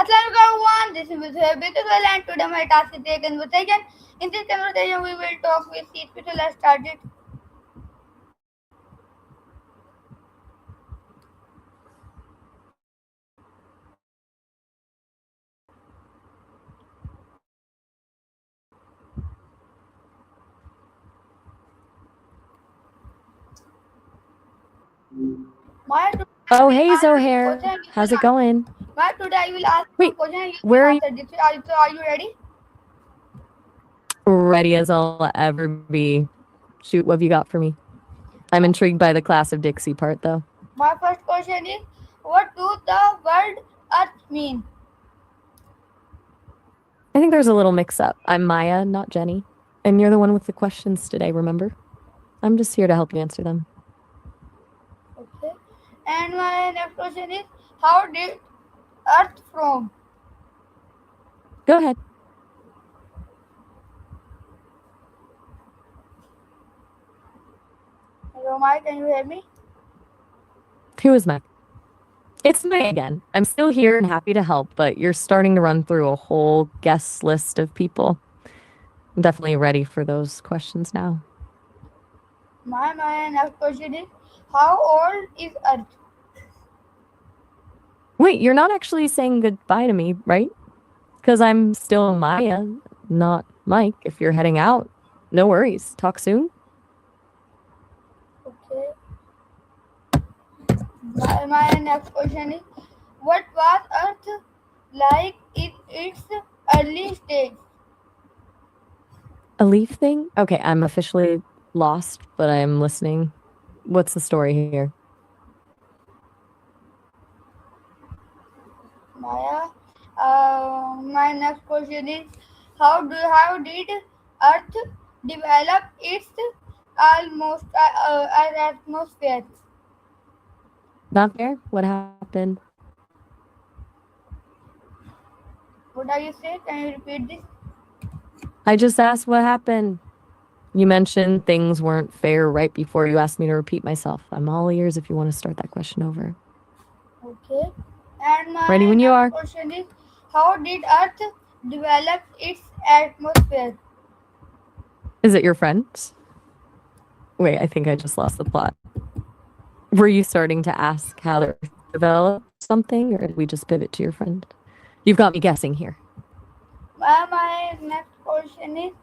Assalamualaikum everyone, this is Mr. Bitul and today my task is a conversation. In this conversation we will talk with each people. Let's start it. My today I Oh, will hey, ask some Zohair. question. You How's will it going? my today I will ask some Wait, question and you where will are you? answer this. Are you ready? Ready as I'll ever be. Shoot, what have you got for me? I'm intrigued by the class of Dixie part, though. My first question is what do the word earth mean? I think there's a little mix up. I'm Maya, not Jenny. And you're the one with the questions today, remember? I'm just here to help you answer them. Okay. And my next question is how did earth form? Go ahead. Hello Mike, can you hear me? Who is Mike? It's Maya again. I'm still here and happy to help, but you're starting to run through a whole guest list of people. I'm definitely ready for those questions now. My next question is how old is earth? Wait, you're not actually saying goodbye to me, right? Because I'm still Maya, not Mike. If you're heading out, no worries. Talk soon. Okay. My next question is what was earth like in its early stage? A leaf thing? Okay, I'm officially lost, but I'm listening. What's the story here? Maya, my next question is how did earth develop its almost atmosphere? Not fair? What happened? What are you saying? Can you repeat this? I just asked what happened. You mentioned things weren't fair right before you asked me to repeat myself. I'm all ears if you want to start that question over. Okay. And Ready my when you next are. question is how did earth develop its atmosphere? Is it your friend? Wait, I think I just lost the plot. Were you starting to ask how the Earth developed something, or did we just pivot to your friend? You've got me guessing here. My next question is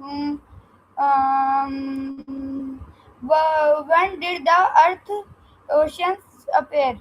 mm, when did the earth oceans appear?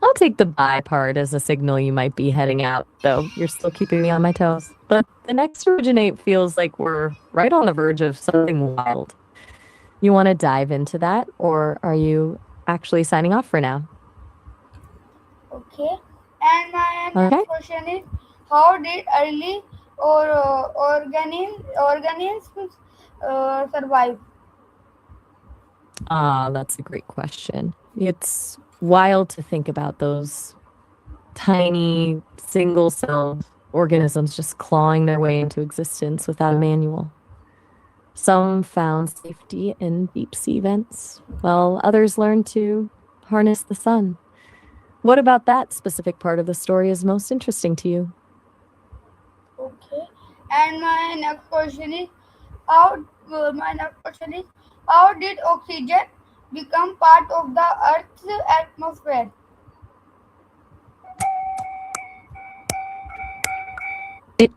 I'll take the bye part as a signal you might be heading out, though you're still keeping me on my toes. But the next originate feels like we're right on the verge of something wild. You want to dive into that, or are you actually signing off for now? Okay. And my next Okay. question is how did early organisms survive? That's a great question. It's wild to think about those tiny, single celled organisms just clawing their way into existence without a manual. Some found safety in deep sea vents, while others learned to harness the sun. What about that specific part of the story is most interesting to you? Okay. And my next question is how my next question is how did oxygen become part of the Earth's atmosphere? It,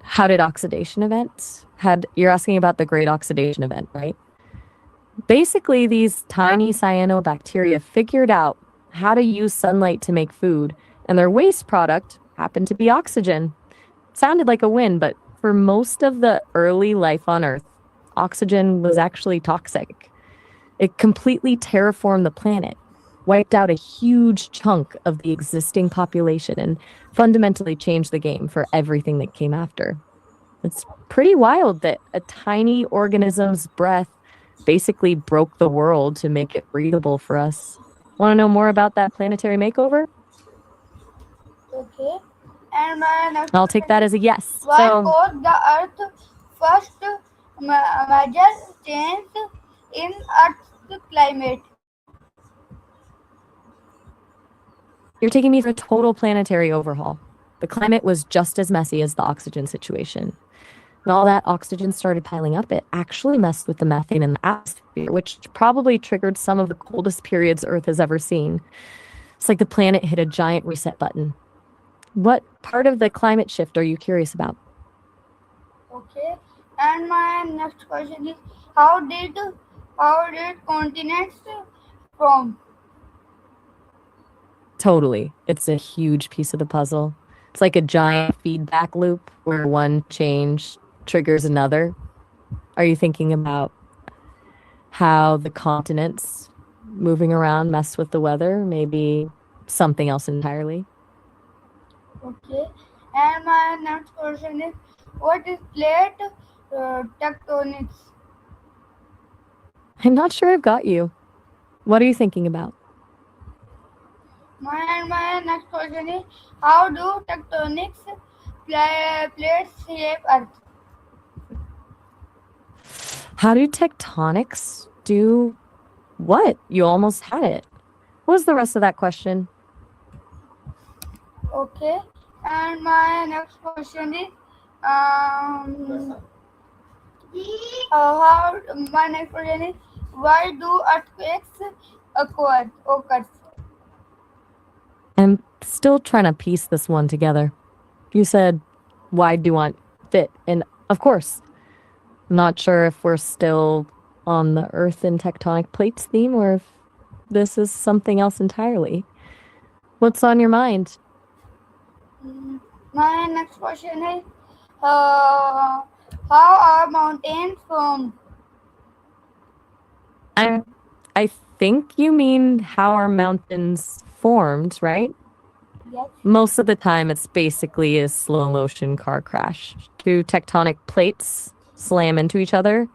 how did oxidation events? You're asking about the great oxidation event, right? Basically, these tiny cyanobacteria figured out how to use sunlight to make food, and their waste product happened to be oxygen. Sounded like a win, but for most of the early life on Earth, oxygen was actually toxic. It completely terraformed the planet, wiped out a huge chunk of the existing population, and fundamentally changed the game for everything that came after. It's pretty wild that a tiny organism's breath basically broke the world to make it breathable for us. Want to know more about that planetary makeover? Okay. And my next I'll take question that is as a yes. what So, caused the Earth's first major change in Earth's climate? You're taking me through a total planetary overhaul. The climate was just as messy as the oxygen situation. When all that oxygen started piling up, it actually messed with the methane in the atmosphere, which probably triggered some of the coldest periods Earth has ever seen. It's like the planet hit a giant reset button. What part of the climate shift are you curious about? Okay. And my next question is how did how did continents form? Totally. It's a huge piece of the puzzle. It's like a giant feedback loop where one change triggers another. Are you thinking about how the continents moving around mess with the weather? Maybe something else entirely? Okay. And my next question is what is plate tectonics? I'm not sure I've got you. What are you thinking about? My next question is how do tectonics plates shape Earth? How do tectonics do what? You almost had it. What was the rest of that question? Okay. And my next question is um, how my next question is why do earthquakes occur? I'm still trying to piece this one together. You said, why do you want fit? And of course, I'm not sure if we're still on the Earth and tectonic plates theme or if this is something else entirely. What's on your mind? Mm, my next question is uh, how are mountains formed? I I think you mean how are mountains formed, right? Yes. Most of the time, it's basically a slow motion car crash. Two tectonic plates slam into each other,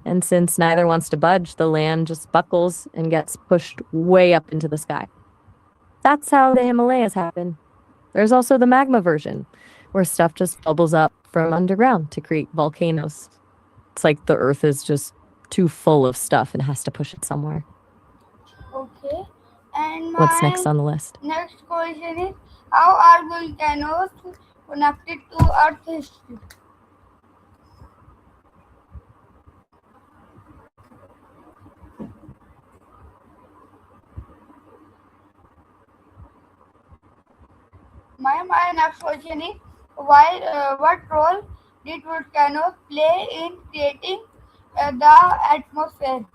and since neither wants to budge, the land just buckles and gets pushed way up into the sky. That's how the Himalayas happen. There's also the magma version, where stuff just bubbles up from underground to create volcanoes. It's like the earth is just too full of stuff and has to push it somewhere. Okay. And What's next my on the list? next question is how are volcanoes connected to Earth history? My next question is why what role did volcanoes play in creating the atmosphere?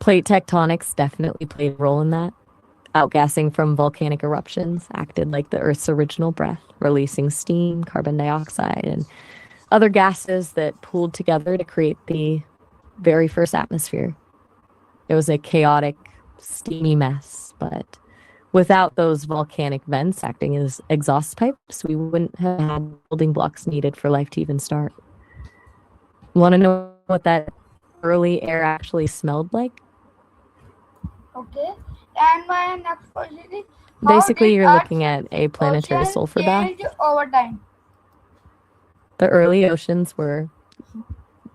Plate tectonics definitely played a role in that. Outgassing from volcanic eruptions acted like the Earth's original breath, releasing steam, carbon dioxide, and other gases that pooled together to create the very first atmosphere. It was a chaotic, steamy mess, but without those volcanic vents acting as exhaust pipes, we wouldn't have had the building blocks needed for life to even start. Want to know what that early air actually smelled like? Okay. And my next question is how Basically, did you're Earth's looking at a planetary oceans sulfur bath. change over time? The early oceans were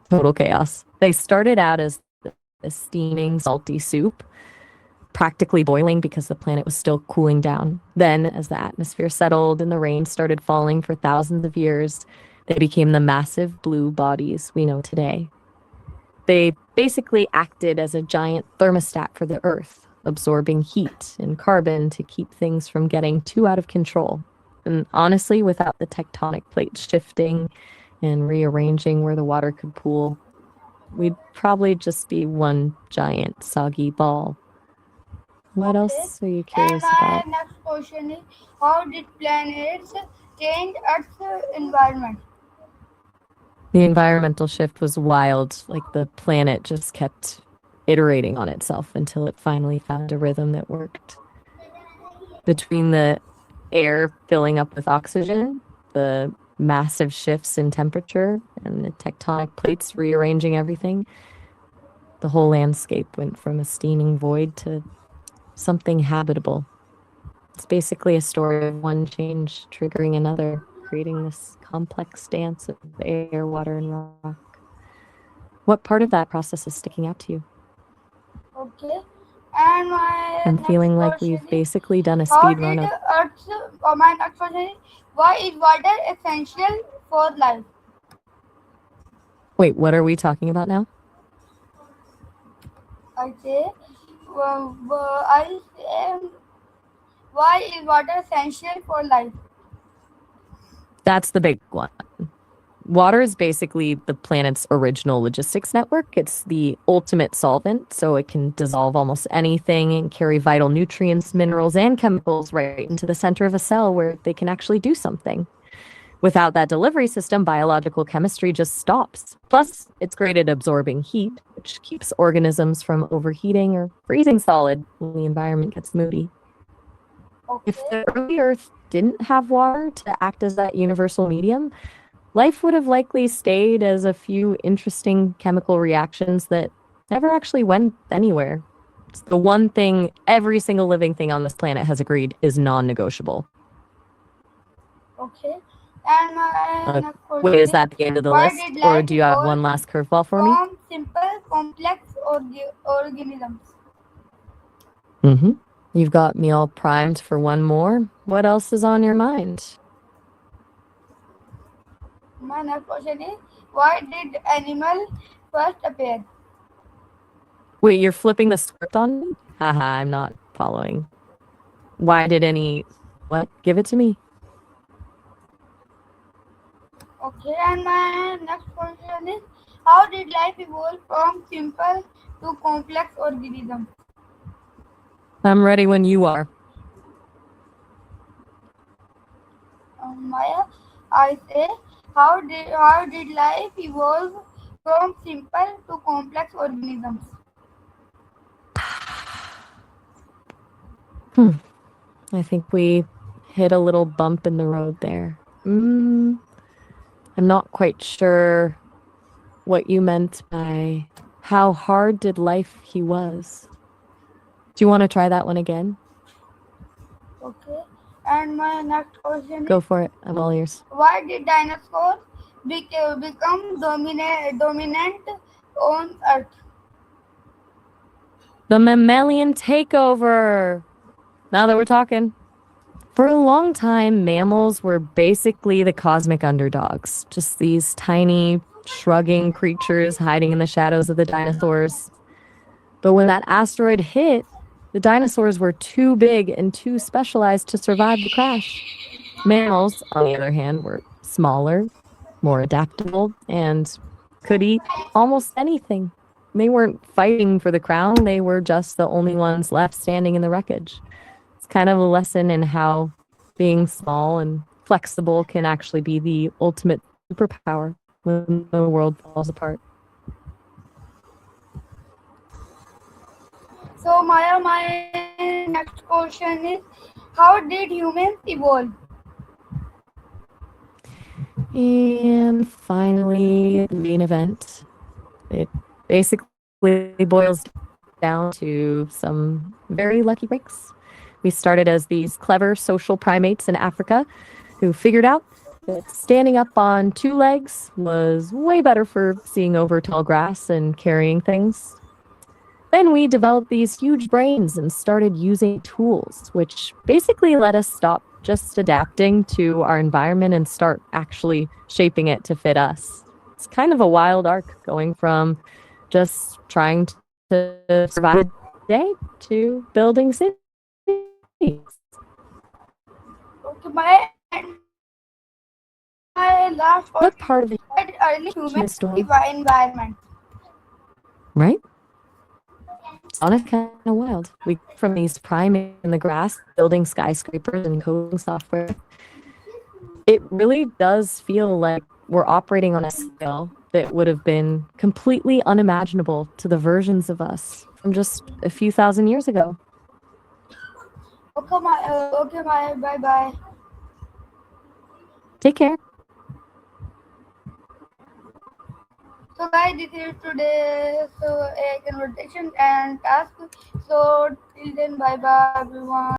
total chaos. They started out as this steaming, salty soup, practically boiling because the planet was still cooling down. Then, as the atmosphere settled and the rain started falling for thousands of years, they became the massive blue bodies we know today. They basically acted as a giant thermostat for the Earth, absorbing heat and carbon to keep things from getting too out of control. And honestly, without the tectonic plates shifting and rearranging where the water could pool, we'd probably just be one giant soggy ball. What Okay. else are you And curious my about? next question is how did planets change Earth's environment? The environmental shift was wild. Like the planet just kept iterating on itself until it finally found a rhythm that worked. Between the air filling up with oxygen, the massive shifts in temperature, and the tectonic plates rearranging everything, the whole landscape went from a steaming void to something habitable. It's basically a story of one change triggering another, creating this complex dance of air, water, and rock. What part of that process is sticking out to you? Okay. And my I'm next feeling like question we've is, basically done a how speed did run of. Earth's, my next question is, why is water essential for life? Wait, what are we talking about now? I say, I say, why is water essential for life? That's the big one. Water is basically the planet's original logistics network. It's the ultimate solvent, so it can dissolve almost anything and carry vital nutrients, minerals, and chemicals right into the center of a cell where they can actually do something. Without that delivery system, biological chemistry just stops. Plus, it's great at absorbing heat, which keeps organisms from overheating or freezing solid when the environment gets moody. If Okay, the early Earth didn't have water to act as that universal medium, life would have likely stayed as a few interesting chemical reactions that never actually went anywhere. It's the one thing every single living thing on this planet has agreed is non negotiable. okay. And my next Wait, question is is, that the end of the why list? did Or life do you have evolve one last curveball for me? from simple, complex organisms? Mm-hmm. You've got me all primed for one more. What else is on your mind? My next question is, why did animal first appear? Wait, you're flipping the script on me? Haha, I'm not following. Why did any. What? Give it to me. Okay, and my next question is, how did life evolve from simple to complex organisms? I'm ready when you are. Maya, I say, how did life evolve from simple to complex organisms? Hmm. I think we hit a little bump in the road there. I'm not quite sure what you meant by how hard did life he was. Do you want to try that one again? Okay, and my next question Go is, for it. I'm all ears. why did dinosaurs become dominant on Earth? The mammalian takeover. Now that we're talking. For a long time, mammals were basically the cosmic underdogs, just these tiny, shrugging creatures hiding in the shadows of the dinosaurs. But when that asteroid hit, the dinosaurs were too big and too specialized to survive the crash. Mammals, on the other hand, were smaller, more adaptable, and could eat almost anything. They weren't fighting for the crown, they were just the only ones left standing in the wreckage. It's kind of a lesson in how being small and flexible can actually be the ultimate superpower when the world falls apart. So, Maya, my next question is, how did humans evolve? And finally, the main event. It basically boils down to some very lucky breaks. We started as these clever social primates in Africa who figured out that standing up on two legs was way better for seeing over tall grass and carrying things. Then we developed these huge brains and started using tools, which basically let us stop just adapting to our environment and start actually shaping it to fit us. It's kind of a wild arc going from just trying to survive a day to building cities. Okay, my last What question part is, of the why did early human humans story, survive environment? right? It's honestly kind of wild. We go from these primates in the grass, building skyscrapers and coding software. It really does feel like we're operating on a scale that would have been completely unimaginable to the versions of us from just a few thousand years ago. Okay, my bye bye. Take care. So guys, this is today's a conversation and task. So till then, bye bye everyone.